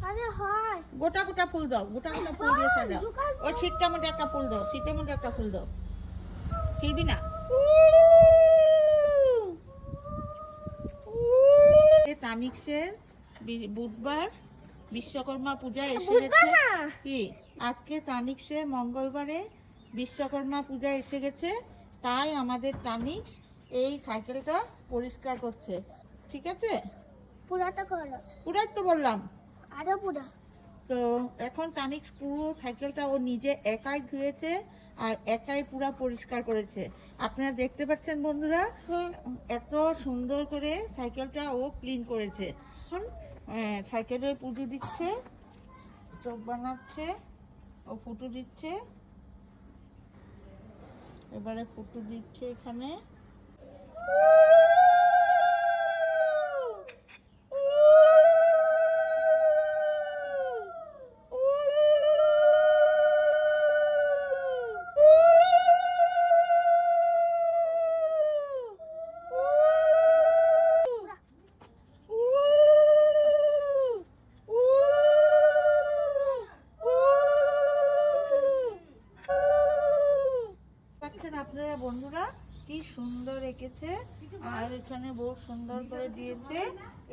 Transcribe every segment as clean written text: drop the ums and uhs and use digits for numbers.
আরে হয় গোটা গোটা ফুল দাও, গোটা গোটা ফুল দিয়ে সাজাও। ওই ছিটটার মধ্যে একটা ফুল দাও, ছিটের মধ্যে একটা ফুল দাও। ছিড়বি না। তানিক্সের বুধবার বিশ্বকর্মা পূজা এসে গেছে। কি আজকে তানিক্সের মঙ্গলবারে বিশ্বকর্মা পূজা এসে গেছে, তাই আমাদের তানিক্স এই সাইকেলটা পরিষ্কার করছে। ঠিক আছে, পুরাটা করো। পুরাই তো বললাম। আরো পুরা। তো এখন তানিক্স পুরো সাইকেলটা ও নিজে একাই ধুয়েছে আর একাই পুরো পরিষ্কার করেছে। আপনারা দেখতে পাচ্ছেন বন্ধুরা, এত সুন্দর করে সাইকেলটা ও ক্লিন করেছে। এখন সাইকেলের পুজো দিচ্ছে, চোখ বানাচ্ছে, ও ফুটো দিচ্ছে। এবারে ফুটো দিচ্ছে এখানে। আপনারা বন্ধুরা কি সুন্দর এঁকেছে, আর এখানে বহু সুন্দর করে দিয়েছে।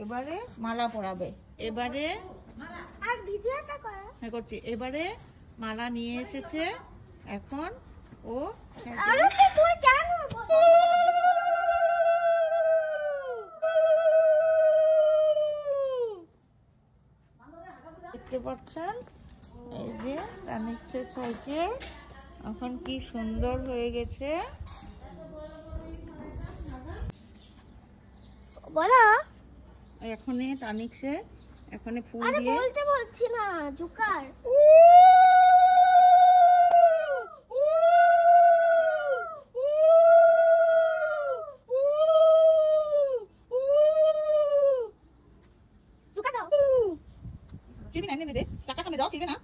এবারে মালা পরাবে। এবারে আর ভিডিওটা করো। হ্যাঁ করছি। এবারে মালা নিয়ে এসেছে। এখন ও আরে তুই কেন দেখতে পাচ্ছেন, এই যে তানিক্সের সাইকেল এখন কি সুন্দর হয়ে গেছে। বলো। এখানে তানিক্সে এখানে ফুল আরে দিয়ে বলতে বলছি না, জুকার। ছিড়বি না, এমনি দে, টাকা সামনে দাও, ছিড়বে না।